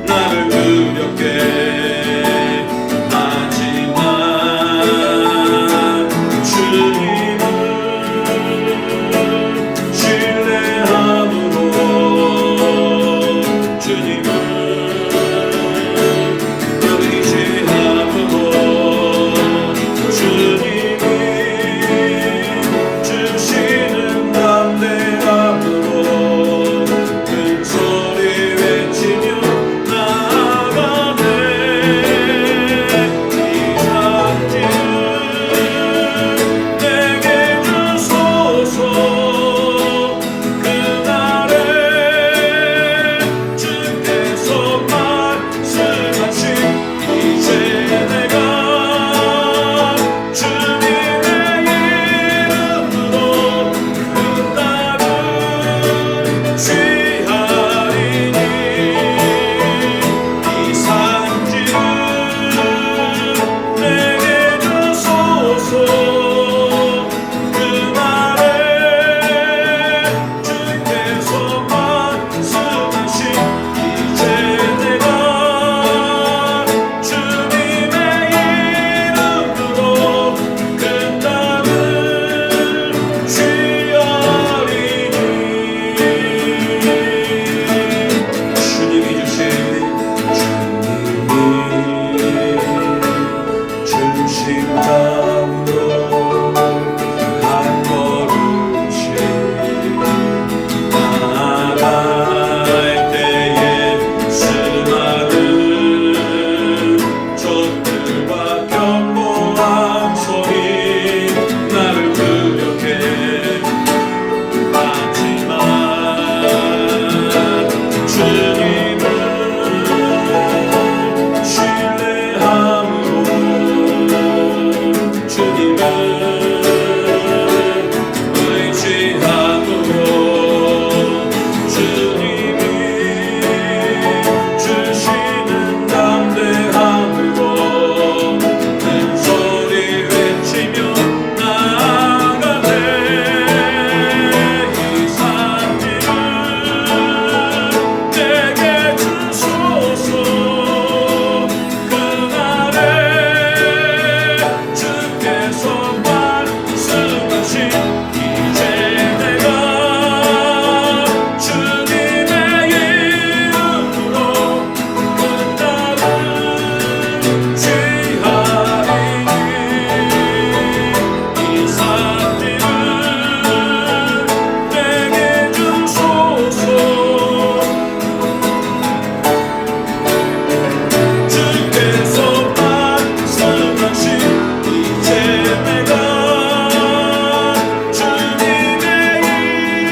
나를 두렵게 하지만 주님을 신뢰함으로 주님을 의지함으로 주님이 주시는 담대함으로 큰 소리 외치며 나아가네. 이 상징을 내게 주소서. 그날에 주께서 말씀하신 이제 내가 주님의 이름으로 그 땅을 취하리니 이 상징을 내게 주소서. 그날에 주께서 말씀하신 이제 내가 주님의 이름으로 그 땅을 취하리니 주님이 주신 땅으로 한 걸음씩 나아갈 때에 수많은 적들과 경고한 소리 나를 두렵게 하지만 주님을 신뢰함으로 주님을 의지함으로 주님이 주시는 담대함으로 큰 소리 외치며 나아가네. 이 상징을 내게 주소서. 그날에 주께서 말씀하신 이제 내가 주님의 이름으로 그 땅을 취하리니 이 상징을 내게 주소서. 주께서 말씀하신 이제 내가 주님의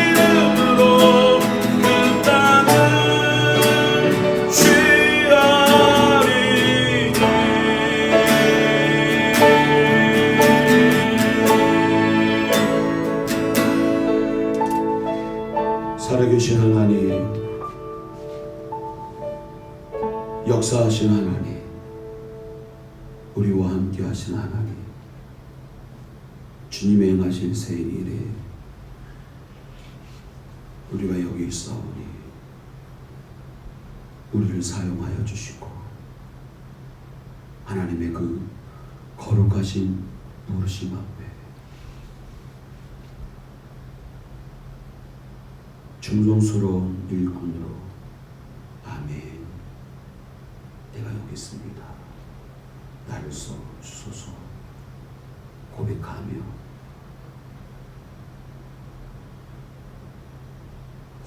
이름으로 그 땅을 취하리니 살아계신 하나님, 역사하신 하나님, 우리와 함께 하신 하나님, 주님의 행하신 새 일에 우리가 여기 있사오니 우리를 사용하여 주시고 하나님의 그 거룩하신 부르심 앞에 충성스러운 일꾼으로 아멘. 내가 여기 있습니다. 나를 써 주소서 고백하며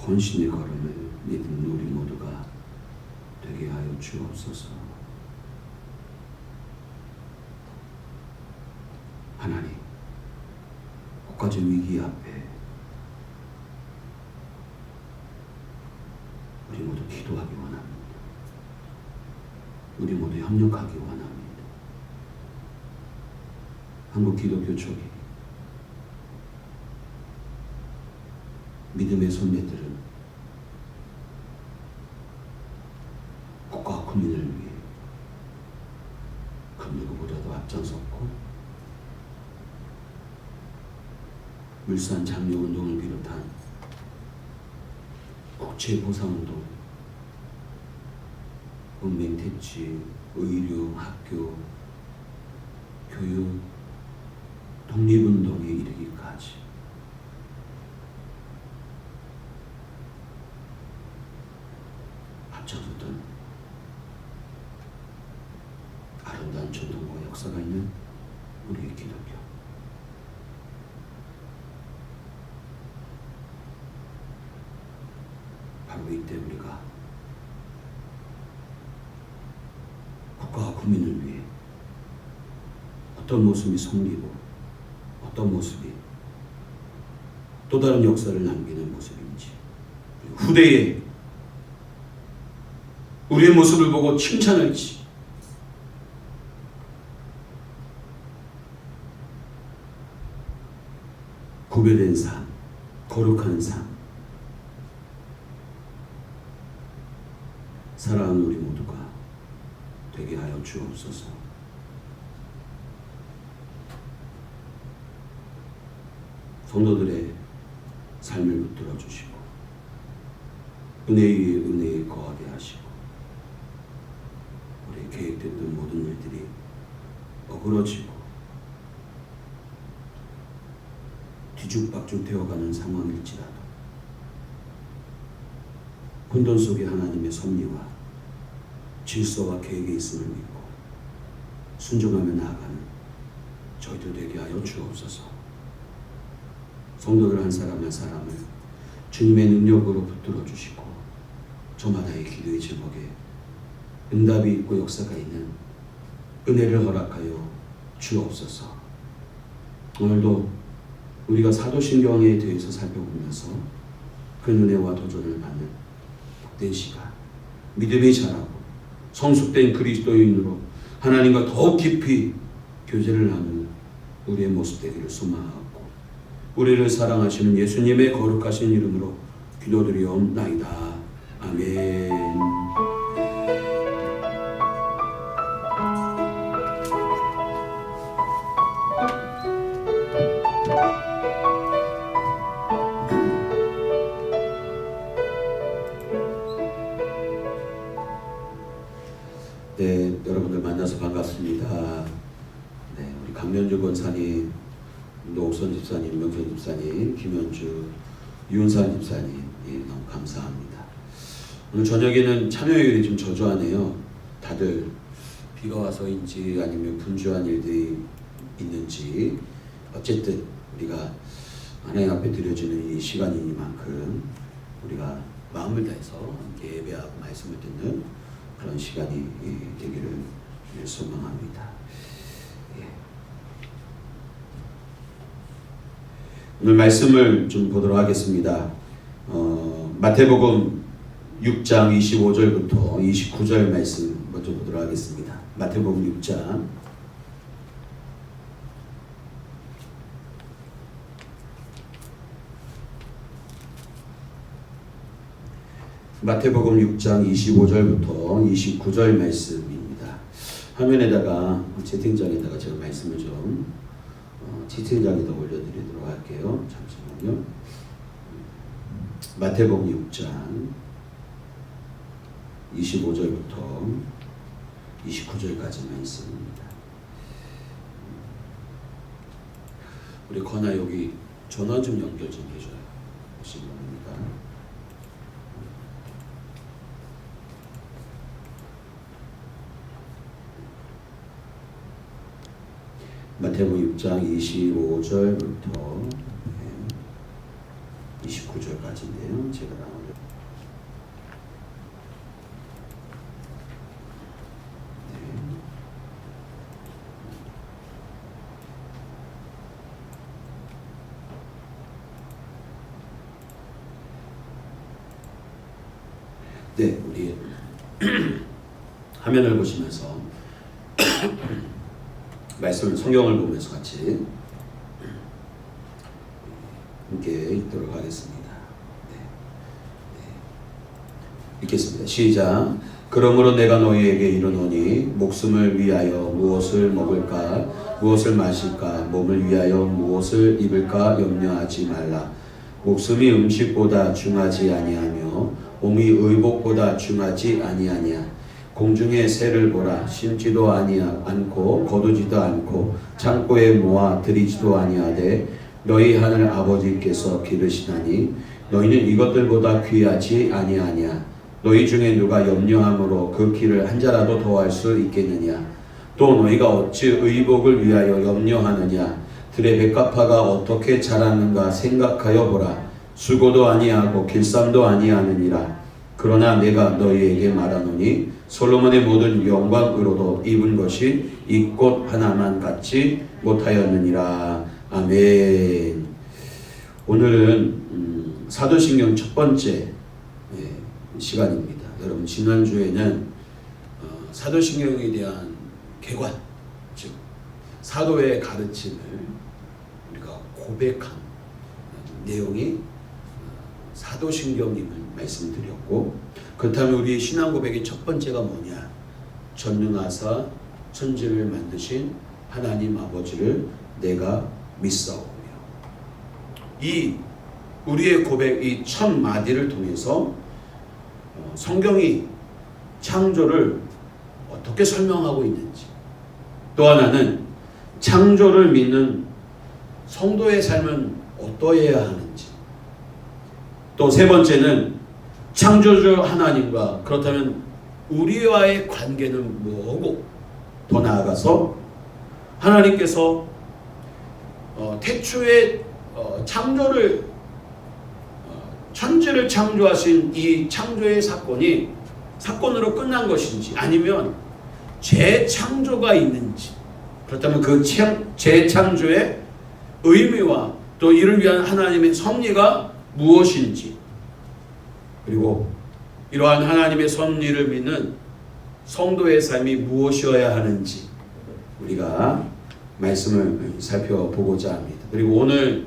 헌신의 걸음을 믿는 우리 모두가 되게 하여 주옵소서. 하나님, 국가적 위기 앞에 우리 모두 기도하기 원합니다. 우리 모두 협력하기 원합니다. 한국 기독교족이 믿음의 선배들은 국가 국민을 위해 그 누구보다도 앞장섰고 물산 장려운동을 비롯한 국제보상운동 은행 퇴치, 의료, 학교, 교육, 독립운동에 이르기까지 앞장섰던 아름다운 전통과 역사가 있는 우리의 기독교. 바로 이때 우리가 국가와 국민을 위해 어떤 모습이 성리고 어떤 모습이 또 다른 역사를 남기는 모습인지, 후대에 우리의 모습을 보고 칭찬할지, 구별된 삶, 거룩한 삶, 사랑하는 우리 모두가 되게 하여 주옵소서. 성도들의 삶을 붙들어 주시고 은혜 위에 은혜에 거하게 하시고 우리 계획됐던 모든 일들이 어그러지고 뒤죽박죽 되어가는 상황일지라도 혼돈 속에 하나님의 섭리와 질서와 계획이 있음을 믿고 순종하며 나아가는 저희들 되게 하여 주옵소서. 성도들 한 사람 한 사람을 주님의 능력으로 붙들어 주시고 저마다의 기도의 제목에 응답이 있고 역사가 있는 은혜를 허락하여 주옵소서. 오늘도 우리가 사도신경에 대해서 살펴보면서 그 은혜와 도전을 받는 복된 시간, 믿음이 자라고 성숙된 그리스도인으로 하나님과 더욱 깊이 교제를 나누는 우리의 모습 되기를 소망하고 우리를 사랑하시는 예수님의 거룩하신 이름으로 기도드리옵나이다. 아멘. 네, 여러분들 만나서 반갑습니다. 네, 우리 강면주 권사님, 노옥선 집사님, 명선 집사님, 김현주, 유은산 집사님, 예, 너무 감사합니다. 오늘 저녁에는 참여율이 좀 저조하네요. 다들 비가 와서인지 아니면 분주한 일들이 있는지 어쨌든 우리가 하나님 앞에 드려지는 이 시간이니만큼 우리가 마음을 다해서 함께 예배하고 말씀을 듣는 그런 시간이 되기를 소망합니다. 예. 오늘 말씀을 좀 보도록 하겠습니다. 마태복음 6장 25절부터 29절 말씀 먼저 보도록 하겠습니다. 마태복음 6장 마태복음 6장 25절부터 29절 말씀입니다. 화면에다가 채팅창에다가 제가 말씀을 좀 채팅창에다 올려드리도록 할게요. 잠시만요. 마태복음 6장 25절부터 29절까지 말씀입니다. 우리 건아 여기 전화 좀 연결 좀 해줘요. 오신 겁니다. 마태복음 6장 25절부터 29절까지인데요. 제가 나오려. 네, 우리 화면을 보시면서 말씀을 성경을 보면서 같이 함께 읽도록 하겠습니다. 읽겠습니다. 시작. 그러므로 내가 너희에게 이르노니 목숨을 위하여 무엇을 먹을까 무엇을 마실까 몸을 위하여 무엇을 입을까 염려하지 말라. 목숨이 음식보다 중하지 아니하며 몸이 의복보다 중하지 아니하냐. 공중의 새를 보라. 심지도 않고 거두지도 않고 창고에 모아 들이지도 아니하되 너희 하늘 아버지께서 기르시나니 너희는 이것들보다 귀하지 아니하냐. 너희 중에 누가 염려함으로 그 길을 한 자라도 더할 수 있겠느냐. 또 너희가 어찌 의복을 위하여 염려하느냐. 들의 백합화가 어떻게 자라는가 생각하여 보라. 수고도 아니하고 길쌈도 아니하느니라. 그러나 내가 너희에게 말하노니 솔로몬의 모든 영광으로도 입은 것이 이 꽃 하나만 같지 못하였느니라. 아멘. 오늘은 사도신경 첫 번째 시간입니다. 여러분, 지난주에는 사도신경에 대한 개관, 즉 사도의 가르침을 우리가 고백한 내용이 사도신경임을 말씀드렸고, 그렇다면 우리의 신앙 고백의 첫 번째가 뭐냐? 전능하사 천지를 만드신 하나님 아버지를 내가 믿사오며. 이 우리의 고백, 이 첫 마디를 통해서 성경이 창조를 어떻게 설명하고 있는지, 또 하나는 창조를 믿는 성도의 삶은 어떠해야 하는지, 또 세 번째는 창조주 하나님과 그렇다면 우리와의 관계는 뭐고, 더 나아가서 하나님께서 태초에 창조를 천지를 창조하신 이 창조의 사건으로 끝난 것인지, 아니면 재창조가 있는지, 그렇다면 그 재창조의 의미와 또 이를 위한 하나님의 섭리가 무엇인지, 그리고 이러한 하나님의 섭리를 믿는 성도의 삶이 무엇이어야 하는지 우리가 말씀을 살펴보고자 합니다. 그리고 오늘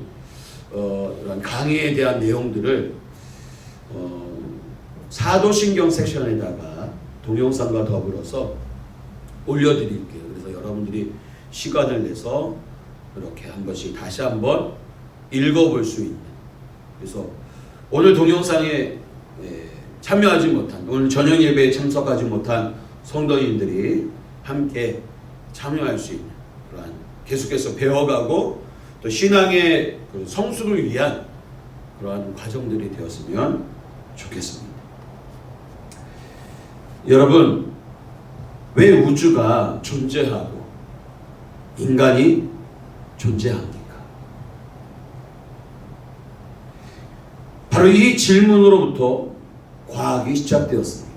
이런 강의에 대한 내용들을 사도신경 섹션에다가 동영상과 더불어서 올려드릴게요. 그래서 여러분들이 시간을 내서 이렇게 한 번씩 다시 한번 읽어볼 수 있는, 그래서 오늘 동영상에 참여하지 못한, 오늘 저녁 예배에 참석하지 못한 성도님들이 함께 참여할 수 있는 그러한, 계속해서 배워가고 또 신앙의 그 성숙을 위한 그러한 과정들이 되었으면 좋겠습니다. 여러분, 왜 우주가 존재하고 인간이 존재합니까? 바로 이 질문으로부터 과학이 시작되었습니다.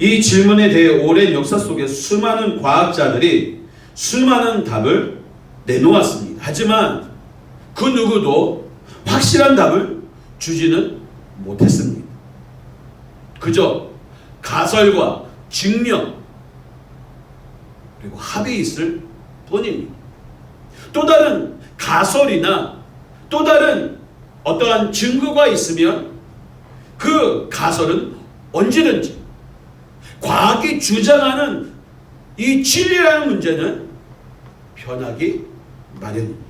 이 질문에 대해 오랜 역사 속에 수많은 과학자들이 수많은 답을 내놓았습니다. 하지만 그 누구도 확실한 답을 주지는 못했습니다. 그저 가설과 증명 그리고 합이 있을 뿐입니다. 또 다른 가설이나 또 다른 어떠한 증거가 있으면 그 가설은 언제든지 과학이 주장하는 이 진리라는 문제는 변하기 마련입니다.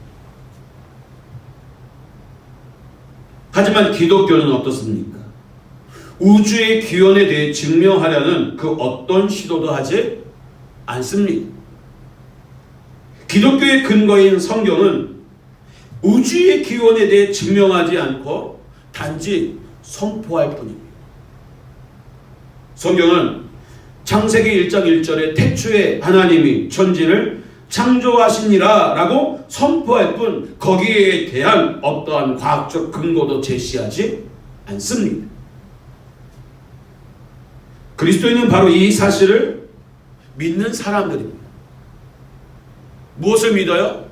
하지만 기독교는 어떻습니까? 우주의 기원에 대해 증명하려는 그 어떤 시도도 하지 않습니다. 기독교의 근거인 성경은 우주의 기원에 대해 증명하지 않고 단지 선포할 뿐입니다. 성경은 창세기 1장 1절에 태초에 하나님이 천지를 창조하시니라 라고 선포할 뿐 거기에 대한 어떠한 과학적 근거도 제시하지 않습니다. 그리스도인은 바로 이 사실을 믿는 사람들입니다. 무엇을 믿어요?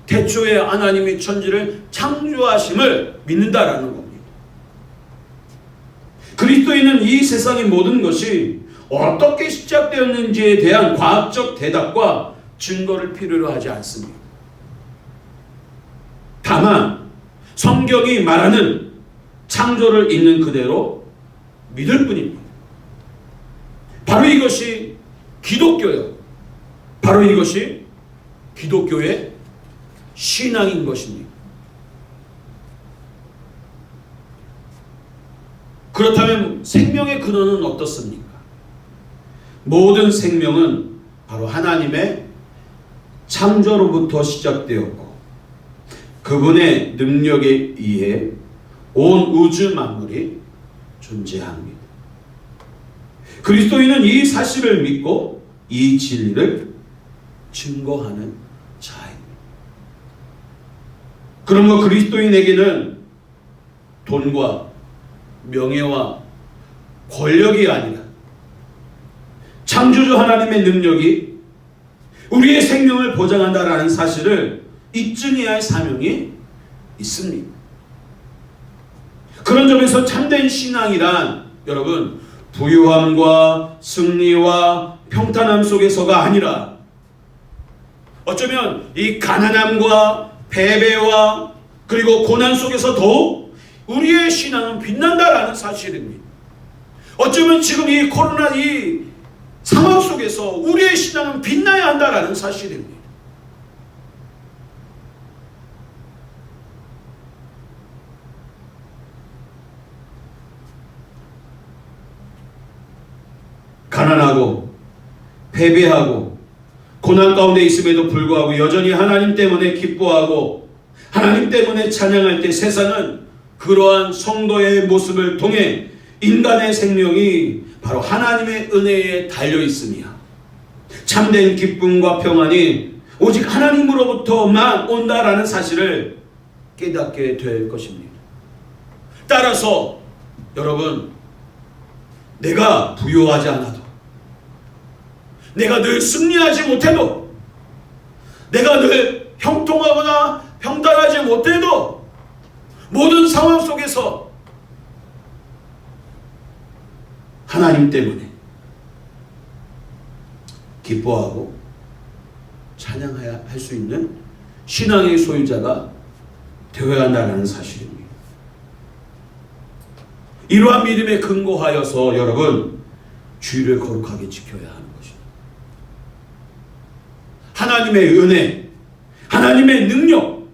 태초에 하나님이 천지를 창조하심을 믿는다라는 겁니다. 그리스도인은 이 세상의 모든 것이 어떻게 시작되었는지에 대한 과학적 대답과 증거를 필요로 하지 않습니다. 다만 성경이 말하는 창조를 있는 그대로 믿을 뿐입니다. 바로 이것이 기독교요. 바로 이것이 기독교의 신앙인 것입니다. 그렇다면 생명의 근원은 어떻습니까? 모든 생명은 바로 하나님의 창조로부터 시작되었고 그분의 능력에 의해 온 우주 만물이 존재합니다. 그리스도인은 이 사실을 믿고 이 진리를 증거하는 자입니다. 그러므로 그리스도인에게는 돈과 명예와 권력이 아니라 창조주 하나님의 능력이 우리의 생명을 보장한다라는 사실을 입증해야 할 사명이 있습니다. 그런 점에서 참된 신앙이란 여러분 부유함과 승리와 평탄함 속에서가 아니라 어쩌면 이 가난함과 패배와 그리고 고난 속에서 더욱 우리의 신앙은 빛난다라는 사실입니다. 어쩌면 지금 이 코로나 이 상황 속에서 우리의 신앙은 빛나야 한다라는 사실입니다. 가난하고 패배하고 고난 가운데 있음에도 불구하고 여전히 하나님 때문에 기뻐하고 하나님 때문에 찬양할 때 세상은 그러한 성도의 모습을 통해 인간의 생명이 바로 하나님의 은혜에 달려 있으며 참된 기쁨과 평안이 오직 하나님으로부터만 온다라는 사실을 깨닫게 될 것입니다. 따라서 여러분 내가 부유하지 않아도 내가 늘 승리하지 못해도 내가 늘 형통하거나 평탄하지 못해도 모든 상황 속에서 하나님 때문에 기뻐하고 찬양해야 할 수 있는 신앙의 소유자가 되어야 한다는 사실입니다. 이러한 믿음에 근거하여서 여러분 주의를 거룩하게 지켜야 하는 것입니다. 하나님의 은혜, 하나님의 능력,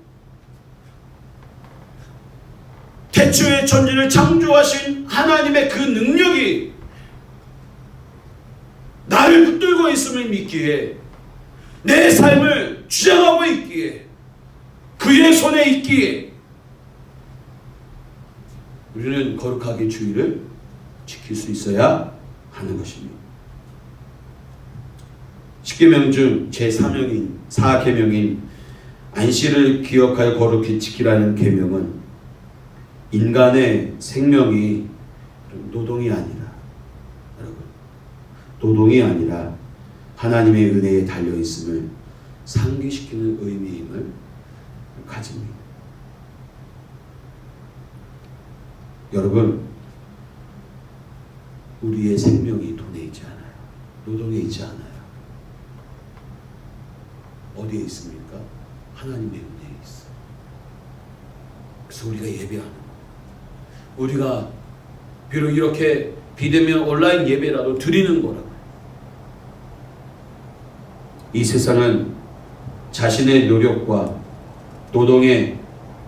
태초의 천지를 창조하신 하나님의 그 능력이 나를 붙들고 있음을 믿기에 내 삶을 주장하고 있기에 그의 손에 있기에 우리는 거룩하게 주의를 지킬 수 있어야 하는 것입니다. 10계명 중 제3명인 4계명인 안식일을 기억하여 거룩히 지키라는 계명은 인간의 생명이 노동이 아니라 여러분 노동이 아니라 하나님의 은혜에 달려 있음을 상기시키는 의미임을 가집니다. 여러분 우리의 생명이 돈에 있지 않아요. 노동에 있지 않아요. 어디에 있습니까? 하나님의 은혜에 있어요. 그래서 우리가 예배하는 거예요. 우리가 비록 이렇게 비대면 온라인 예배라도 드리는 거라고요. 이 세상은 자신의 노력과 노동에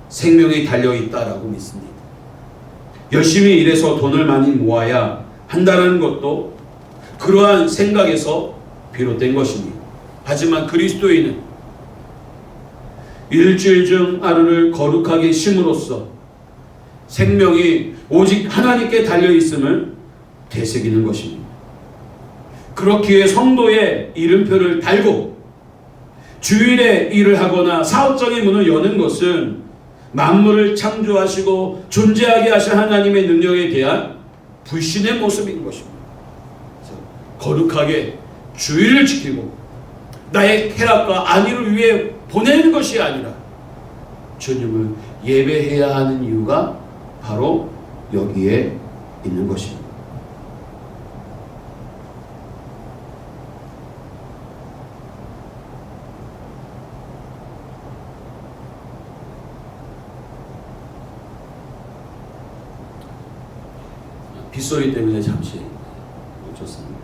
생명이 달려있다라고 믿습니다. 열심히 일해서 돈을 많이 모아야 한다는 것도 그러한 생각에서 비롯된 것입니다. 하지만 그리스도인은 일주일 중 하루를 거룩하게 심으로써 생명이 오직 하나님께 달려있음을 되새기는 것입니다. 그렇기에 성도의 이름표를 달고 주일에 일을 하거나 사업적인 문을 여는 것은 만물을 창조하시고 존재하게 하신 하나님의 능력에 대한 불신의 모습인 것입니다. 그래서 거룩하게 주일을 지키고 나의 쾌락과 안위를 위해 보내는 것이 아니라 주님을 예배해야 하는 이유가 바로 여기에 있는 것입니다. 빗소리 때문에 잠시 멈췄습니다.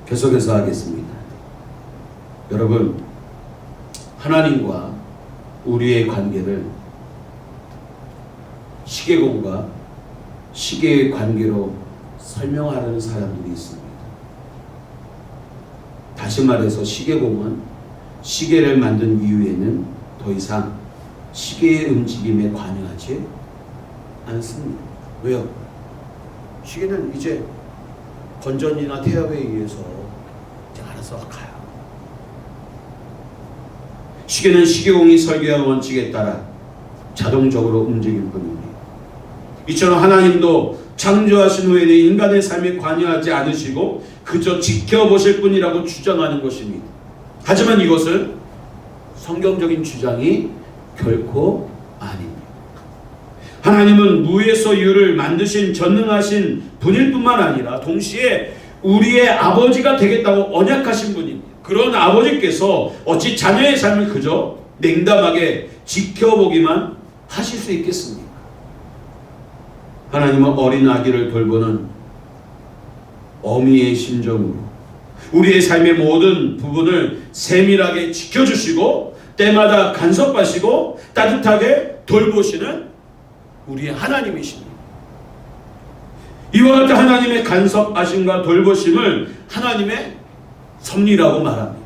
계속해서 하겠습니다. 여러분, 하나님과 우리의 관계를 시계공과 시계의 관계로 설명하려는 사람들이 있습니다. 다시 말해서 시계공은 시계를 만든 이후에는 더 이상 시계의 움직임에 관여하지 않습니다. 왜요? 시계는 이제 건전이나 태엽에 의해서 이제 알아서 가요. 시계는 시계공이 설계한 원칙에 따라 자동적으로 움직일 뿐입니다. 이처럼 하나님도 창조하신 후에는 인간의 삶에 관여하지 않으시고 그저 지켜보실 뿐이라고 주장하는 것입니다. 하지만 이것은 성경적인 주장이 결코 아닙니다. 하나님은 무에서 유를 만드신 전능하신 분일 뿐만 아니라 동시에 우리의 아버지가 되겠다고 언약하신 분입니다. 그런 아버지께서 어찌 자녀의 삶을 그저 냉담하게 지켜보기만 하실 수 있겠습니까? 하나님은 어린 아기를 돌보는 어미의 심정으로 우리의 삶의 모든 부분을 세밀하게 지켜주시고 때마다 간섭하시고 따뜻하게 돌보시는 우리의 하나님이십니다. 이와 같은 하나님의 간섭하심과 돌보심을 하나님의 섭리라고 말합니다.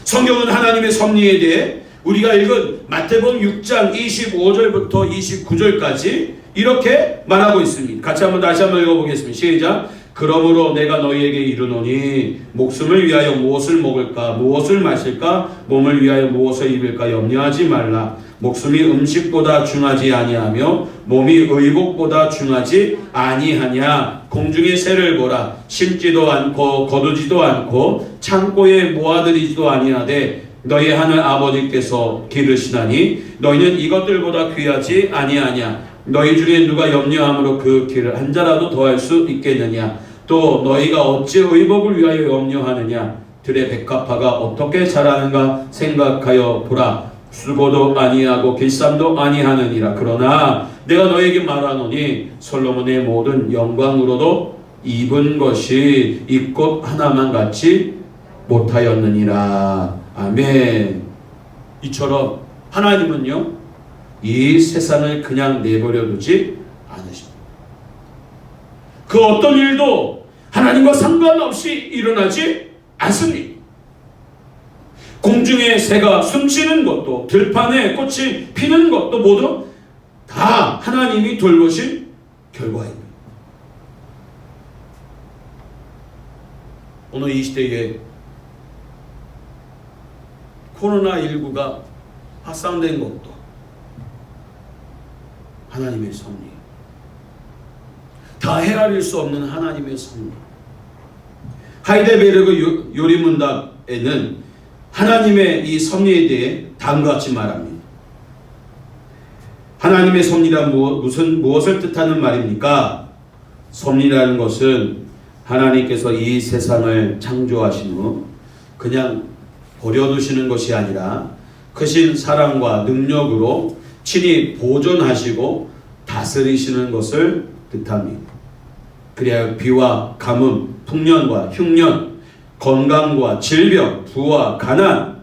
성경은 하나님의 섭리에 대해 우리가 읽은 마태복음 6장 25절부터 29절까지 이렇게 말하고 있습니다. 같이 다시 한번 읽어보겠습니다. 시작. 그러므로 내가 너희에게 이르노니 목숨을 위하여 무엇을 먹을까 무엇을 마실까 몸을 위하여 무엇을 입을까 염려하지 말라. 목숨이 음식보다 중하지 아니하며 몸이 의복보다 중하지 아니하냐. 공중의 새를 보라. 심지도 않고 거두지도 않고 창고에 모아들이지도 아니하되 너희 하늘 아버지께서 기르시나니 너희는 이것들보다 귀하지 아니하냐. 너희 중에 누가 염려함으로 그 길을 한 자라도 더할 수 있겠느냐. 또 너희가 어찌 의복을 위하여 염려하느냐. 들의 백합화가 어떻게 자라는가 생각하여 보라. 수고도 아니하고 길쌈도 아니하느니라. 그러나 내가 너에게 말하노니 솔로몬의 모든 영광으로도 입은 것이 이 꽃 하나만 같이 못하였느니라. 아멘. 이처럼 하나님은요 이 세상을 그냥 내버려 두지 않으십니다. 그 어떤 일도 하나님과 상관없이 일어나지 않습니다. 공중에 새가 숨쉬는 것도 들판에 꽃이 피는 것도 모두 다 하나님이 돌보신 결과입니다. 오늘 이 시대에 코로나19가 확산된 것도 하나님의 섭리, 다 헤아릴 수 없는 하나님의 섭리. 하이델베르그 요리문답에는 하나님의 이 섭리에 대해 다음과 같이 말합니다. 하나님의 섭리란 무엇을 뜻하는 말입니까? 섭리라는 것은 하나님께서 이 세상을 창조하신 후 그냥 버려두시는 것이 아니라 크신 사랑과 능력으로 친히 보존하시고 다스리시는 것을 뜻합니다. 그래야 비와 가뭄, 풍년과 흉년, 건강과 질병, 부와 가난,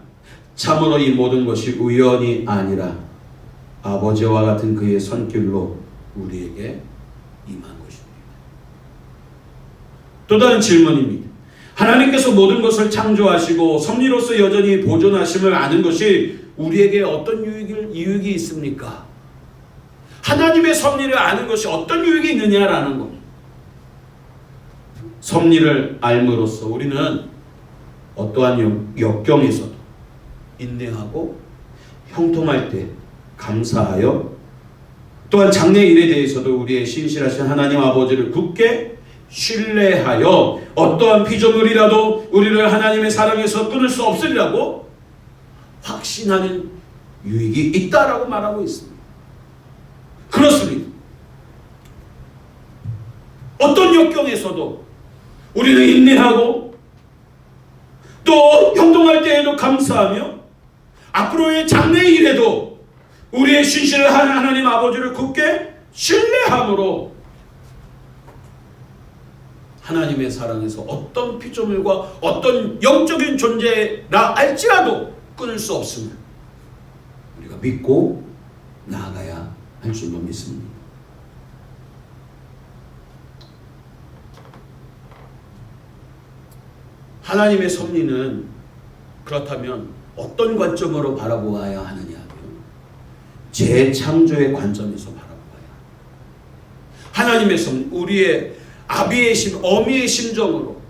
참으로 이 모든 것이 우연이 아니라 아버지와 같은 그의 손길로 우리에게 임한 것입니다. 또 다른 질문입니다. 하나님께서 모든 것을 창조하시고 섭리로서 여전히 보존하심을 아는 것이 우리에게 어떤 유익이 있습니까? 하나님의 섭리를 아는 것이 어떤 유익이 있느냐라는 겁니다. 섭리를 알므로써 우리는 어떠한 역경에서도 인내하고 형통할 때 감사하여 또한 장래 일에 대해서도 우리의 신실하신 하나님 아버지를 굳게 신뢰하여 어떠한 피조물이라도 우리를 하나님의 사랑에서 끊을 수 없으리라고 확신하는 유익이 있다라고 말하고 있습니다. 그렇습니다. 어떤 역경에서도 우리는 인내하고 또 형통할 때에도 감사하며 앞으로의 장래 일에도 우리의 신실한 하나님 아버지를 굳게 신뢰함으로 하나님의 사랑에서 어떤 피조물과 어떤 영적인 존재라 할지라도 끊을 수 없음을 우리가 믿고 나아가야 할 줄로 믿습니다. 하나님의 섭리는 그렇다면 어떤 관점으로 바라보아야 하느냐 하면 재창조의 관점에서 바라보아야 합니다. 하나님의 섭리, 우리의 아비의 심, 어미의 심정으로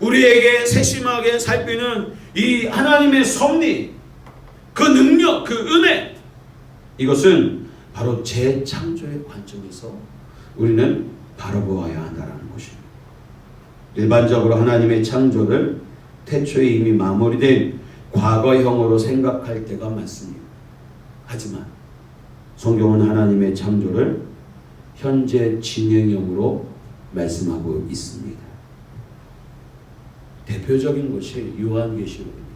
우리에게 세심하게 살피는 이 하나님의 섭리, 그 능력, 그 은혜, 이것은 바로 재창조의 관점에서 우리는 바라보아야 한다는 것입니다. 일반적으로 하나님의 창조를 태초에 이미 마무리된 과거형으로 생각할 때가 많습니다. 하지만 성경은 하나님의 창조를 현재 진행형으로 말씀하고 있습니다. 대표적인 것이 요한계시록입니다.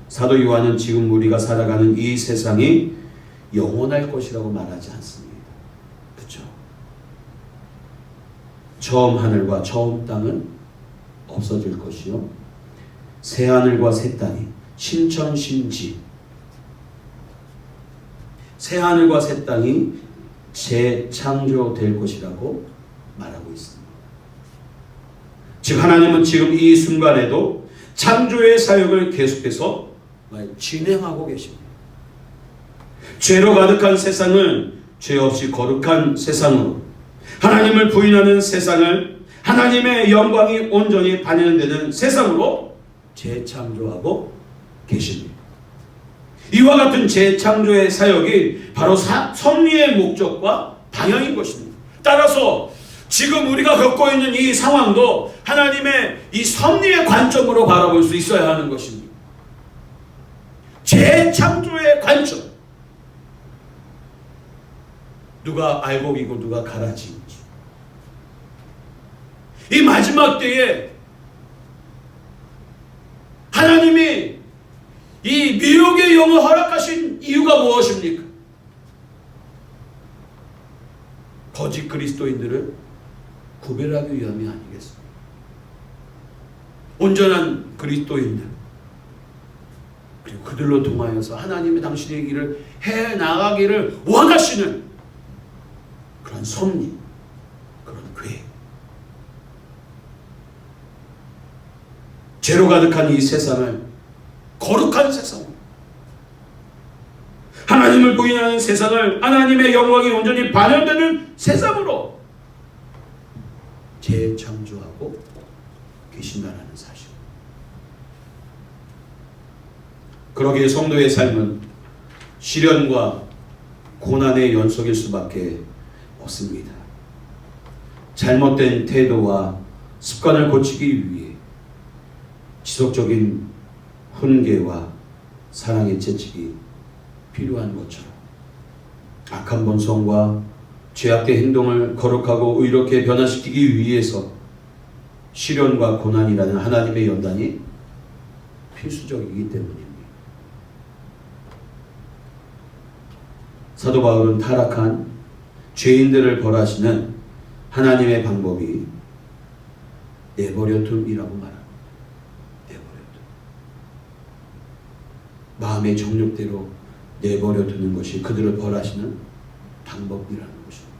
사도 요한은 지금 우리가 살아가는 이 세상이 영원할 것이라고 말하지 않습니다. 그렇죠? 처음 하늘과 처음 땅은 없어질 것이요, 새 하늘과 새 땅이 신천신지, 새 하늘과 새 땅이 재창조될 것이라고 말하고 있습니다. 즉 하나님은 지금 이 순간에도 창조의 사역을 계속해서 진행하고 계십니다. 죄로 가득한 세상을 죄 없이 거룩한 세상으로, 하나님을 부인하는 세상을 하나님의 영광이 온전히 반영되는 세상으로 재창조하고 계십니다. 이와 같은 재창조의 사역이 바로 섭리의 목적과 방향인 것입니다. 따라서 지금 우리가 겪고 있는 이 상황도 하나님의 이 섭리의 관점으로 바라볼 수 있어야 하는 것입니다. 재창조의 관점. 누가 알곡이고 누가 가라지인지. 이 마지막 때에 하나님이 이 미혹의 영을 허락하신 이유가 무엇입니까? 거짓 그리스도인들을 구별하기 위함이 아니겠습니까? 온전한 그리스도인들, 그리고 그들로 통하여서 하나님의 당신의 길을 해 나가기를 원하시는 그런 섭리, 그런 계획. 죄로 가득한 이 세상을 거룩한 세상으로, 하나님을 부인하는 세상을 하나님의 영광이 온전히 반영되는 세상으로 재창조하고 계신다는 사실. 그러기에 성도의 삶은 시련과 고난의 연속일 수밖에 없습니다. 잘못된 태도와 습관을 고치기 위해 지속적인 훈계와 사랑의 채찍이 필요한 것처럼 악한 본성과 죄악된 행동을 거룩하고 의롭게 변화시키기 위해서 시련과 고난이라는 하나님의 연단이 필수적이기 때문입니다. 사도 바울은 타락한 죄인들을 벌하시는 하나님의 방법이 내버려둠이라고 말합니다. 내버려둠. 마음의 정욕대로 내버려두는 것이 그들을 벌하시는 방법이라는 것입니다.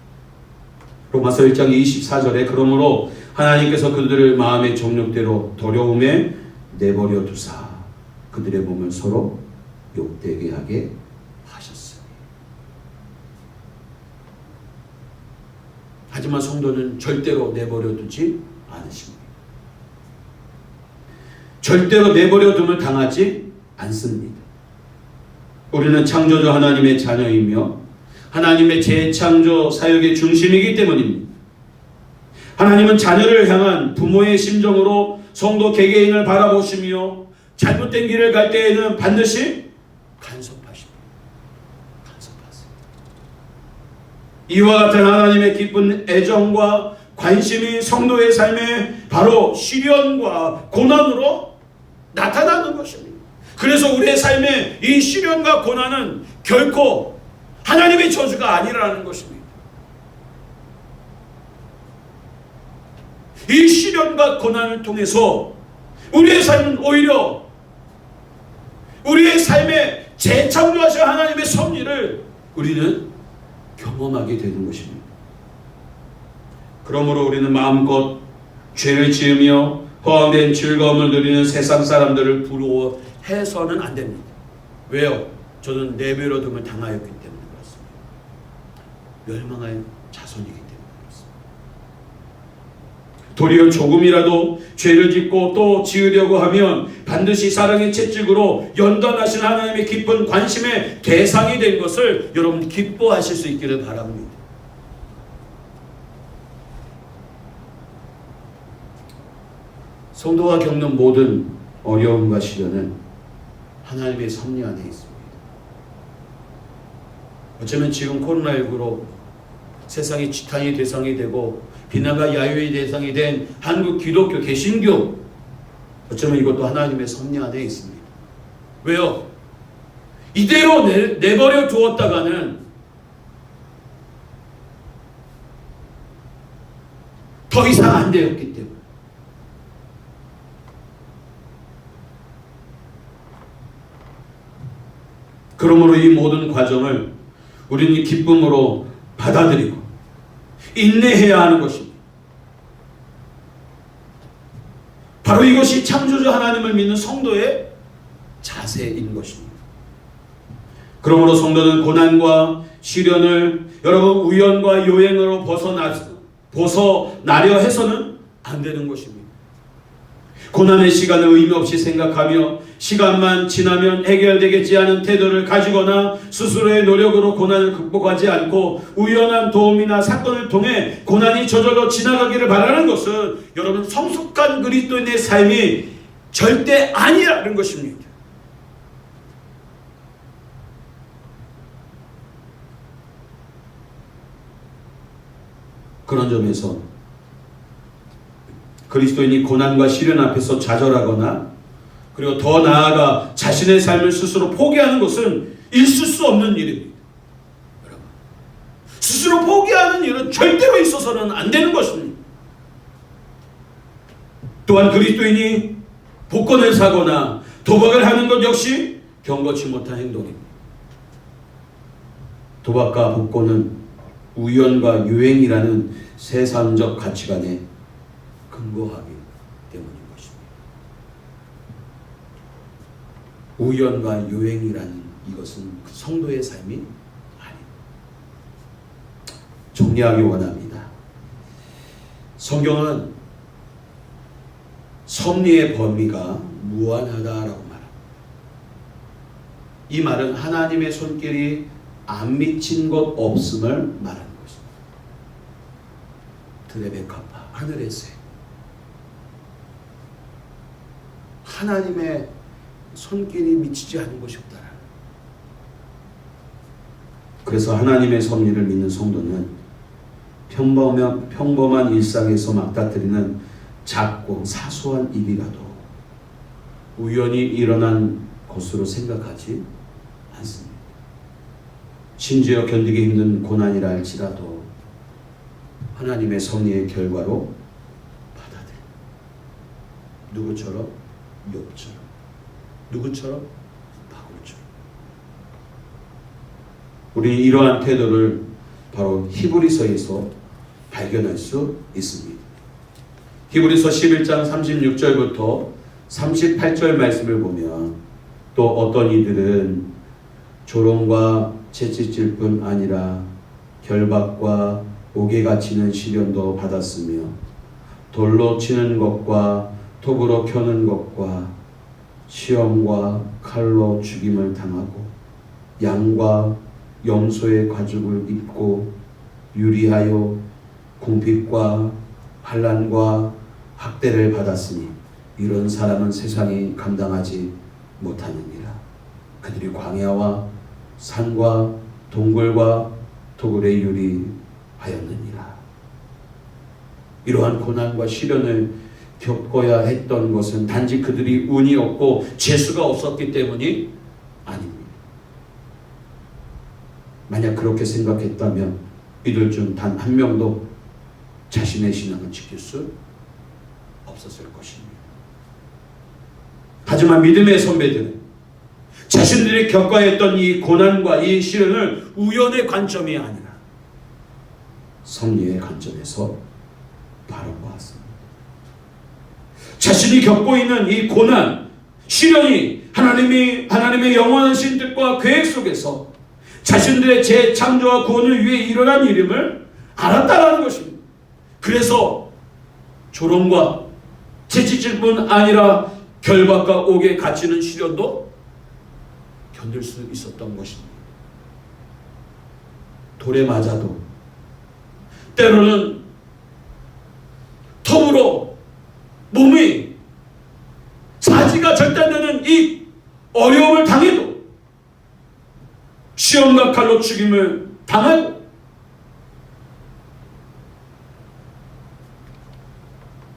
로마서 1장 24절에 그러므로 하나님께서 그들을 마음의 정욕대로 더러움에 내버려 두사 그들의 몸을 서로 욕되게 하게 하셨으니. 하지만 성도는 절대로 내버려 두지 않으십니다. 절대로 내버려 둠을 당하지 않습니다. 우리는 창조주 하나님의 자녀이며 하나님의 재창조 사역의 중심이기 때문입니다. 하나님은 자녀를 향한 부모의 심정으로 성도 개개인을 바라보시며 잘못된 길을 갈 때에는 반드시 간섭하십니다. 간섭하세요. 이와 같은 하나님의 기쁜 애정과 관심이 성도의 삶에 바로 시련과 고난으로 나타나는 것입니다. 그래서 우리의 삶에 이 시련과 고난은 결코 하나님의 저주가 아니라는 것입니다. 이 시련과 고난을 통해서 우리의 삶은 오히려 우리의 삶에 재창조하신 하나님의 섭리를 우리는 경험하게 되는 것입니다. 그러므로 우리는 마음껏 죄를 지으며 허황된 즐거움을 누리는 세상 사람들을 부러워해서는 안 됩니다. 왜요? 저는 내버려둠을 당하였기 때문에 그렇습니다. 멸망할 자손이기 때문에 그렇습니다. 도리어 조금이라도 죄를 짓고 또 지으려고 하면 반드시 사랑의 채찍으로 연단하신 하나님의 깊은 관심의 대상이 된 것을 여러분 기뻐하실 수 있기를 바랍니다. 성도가 겪는 모든 어려움과 시련은 하나님의 섭리 안에 있습니다. 어쩌면 지금 코로나19로 세상이 지탄의 대상이 되고 비난과 야유의 대상이 된 한국 기독교 개신교, 어쩌면 이것도 하나님의 섭리 안에 있습니다. 왜요? 이대로 내버려 두었다가는 더 이상 안 되었기 때문에. 그러므로 이 모든 과정을 우리는 기쁨으로 받아들이고 인내해야 하는 것입니다. 바로 이것이 창조주 하나님을 믿는 성도의 자세인 것입니다. 그러므로 성도는 고난과 시련을 여러분 우연과 요행으로 벗어나려 해서는 안 되는 것입니다. 고난의 시간을 의미 없이 생각하며 시간만 지나면 해결되겠지 하는 태도를 가지거나 스스로의 노력으로 고난을 극복하지 않고 우연한 도움이나 사건을 통해 고난이 저절로 지나가기를 바라는 것은 여러분 성숙한 그리스도인의 삶이 절대 아니라는 것입니다. 그런 점에서 그리스도인이 고난과 시련 앞에서 좌절하거나 그리고 더 나아가 자신의 삶을 스스로 포기하는 것은 있을 수 없는 일입니다. 여러분, 스스로 포기하는 일은 절대로 있어서는 안 되는 것입니다. 또한 그리스도인이 복권을 사거나 도박을 하는 것 역시 경거치 못한 행동입니다. 도박과 복권은 우연과 유행이라는 세상적 가치관에 근거하기 때문인 것입니다. 우연과 유행이라는 이것은 성도의 삶이 아닙니다. 정리하기 원합니다. 성경은 섭리의 범위가 무한하다라고 말합니다. 이 말은 하나님의 손길이 안 미친 것 없음을 말하는 것입니다. 드레베카파, 하늘의 새. 하나님의 손길이 미치지 않은 것이 없다라. 그래서 하나님의 섭리를 믿는 성도는 평범한 일상에서 맞닥뜨리는 작고 사소한 일이라도 우연히 일어난 것으로 생각하지 않습니다. 심지어 견디기 힘든 고난이라 할지라도 하나님의 섭리의 결과로 받아들입니다. 누구처럼? 욥처럼. 누구처럼? 바울처럼. 우리 이러한 태도를 바로 히브리서에서 발견할 수 있습니다. 히브리서 11장 36절부터 38절 말씀을 보면 또 어떤 이들은 조롱과 채찍질 뿐 아니라 결박과 옥에 갇히는 시련도 받았으며 돌로 치는 것과 톱으로 켜는 것과 시험과 칼로 죽임을 당하고 양과 염소의 가죽을 입고 유리하여 궁핍과 환난과 학대를 받았으니 이런 사람은 세상이 감당하지 못하느니라. 그들이 광야와 산과 동굴과 도굴에 유리하였느니라. 이러한 고난과 시련을 겪어야 했던 것은 단지 그들이 운이 없고 재수가 없었기 때문이 아닙니다. 만약 그렇게 생각했다면 이들 중 단 한 명도 자신의 신앙을 지킬 수 없었을 것입니다. 하지만 믿음의 선배들은 자신들이 겪어야 했던 이 고난과 이 시련을 우연의 관점이 아니라 섭리의 관점에서 바라보았습니다. 자신이 겪고 있는 이 고난, 시련이 하나님의 영원하신 뜻과 계획 속에서 자신들의 재창조와 구원을 위해 일어난 일임을 알았다라는 것입니다. 그래서 조롱과 채찍질뿐 아니라 결박과 옥에 갇히는 시련도 견딜 수 있었던 것입니다. 돌에 맞아도 때로는 톱으로 몸이 사지가 절단되는 이 어려움을 당해도 시험과 칼로 죽임을 당하고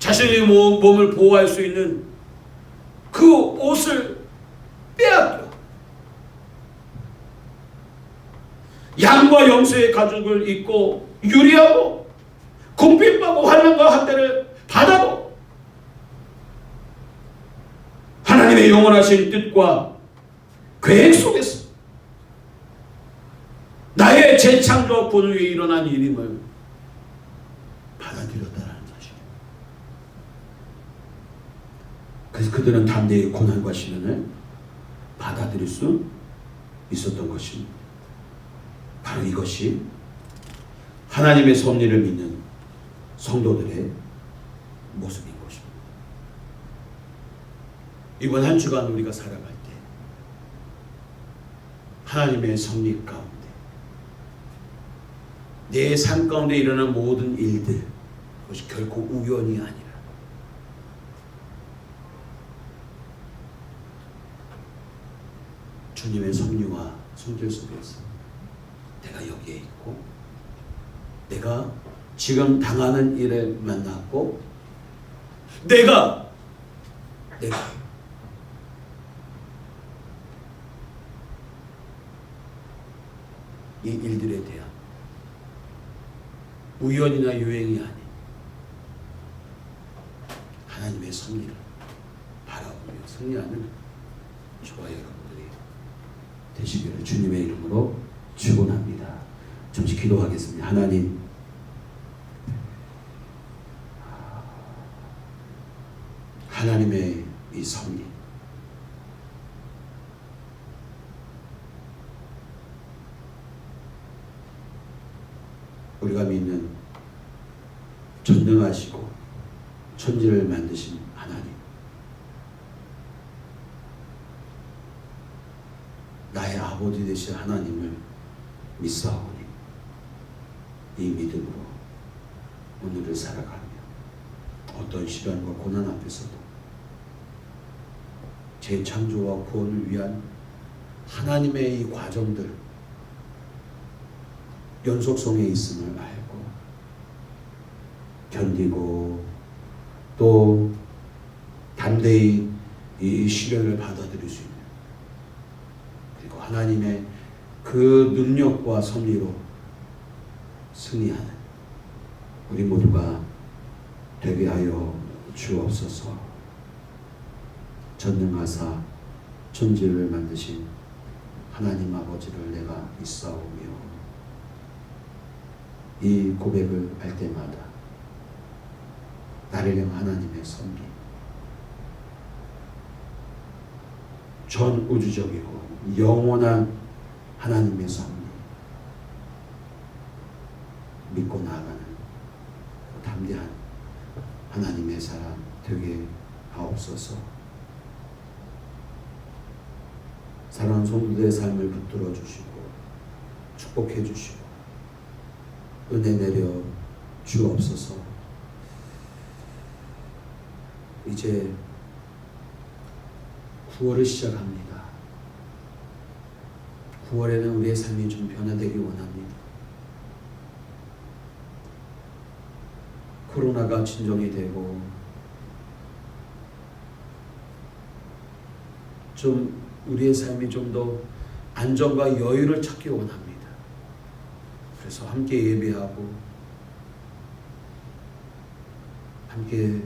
자신의 몸을 보호할 수 있는 그 옷을 빼앗겨 양과 염소의 가죽을 입고 유리하고 궁핍하고 환난과 학대를 받아도 하나님의 영원하신 뜻과 계획 속에서 나의 재창조와 구원을 위해 일어난 일임을 받아들였다는 사실. 그래서 그들은 담대히 고난과 시련을 받아들일 수 있었던 것입니다. 바로 이것이 하나님의 섭리를 믿는 성도들의 모습인 것입니다. 이번 한 주간 우리가 살아갈 때 하나님의 섭리 가운데 내 삶 가운데 일어난 모든 일들, 그것이 결코 우연이 아니라 주님의 섭리와 손길 속에서 내가 여기에 있고 내가 지금 당하는 일을 만났고 내가 이 일들에 대한 우연이나 유행이 아닌 하나님의 섭리를 바라보며 승리하는 저와 여러분들이 되시기를 주님의 이름으로 축원합니다. 잠시 기도하겠습니다. 하나님, 하나님의 이 섭리, 우리가 믿는 전능하시고 천지를 만드신 하나님, 나의 아버지 되신 하나님을 믿사오니 이 믿음으로 오늘을 살아가며 어떤 시련과 고난 앞에서도 재창조와 구원을 위한 하나님의 이 과정들 연속성에 있음을 알고 견디고 또 담대히 이 시련을 받아들일 수 있는, 그리고 하나님의 그 능력과 섭리로 승리하는 우리 모두가 되게 하여 주옵소서. 전능하사 천지를 만드신 하나님 아버지를 내가 믿사오며 이 고백을 할 때마다 나를 향한 하나님의 섭리, 전 우주적이고 영원한 하나님의 섭리 믿고 나아가는 담대한 하나님의 사람 되게 하옵소서. 사랑하는 성도들의 삶을 붙들어 주시고 축복해 주시고 은혜 내려 주옵소서. 이제 9월을 시작합니다. 9월에는 우리의 삶이 좀 변화되기 원합니다. 코로나가 진정이 되고 좀 우리의 삶이 좀 더 안정과 여유를 찾기 원합니다. 그래서 함께 예배하고 함께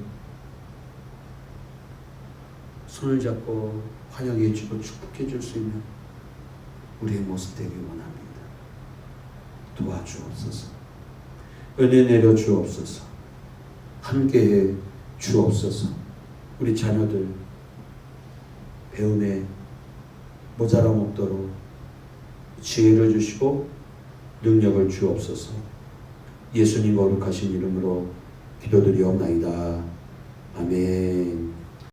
손을 잡고 환영해 주고 축복해 줄 수 있는 우리의 모습 되기 원합니다. 도와주옵소서. 은혜 내려 주옵소서. 함께해 주옵소서. 우리 자녀들 배움에 모자람 없도록 지혜를 주시고 능력을 주옵소서. 예수님 거룩하신 이름으로 기도드리옵나이다. 아멘.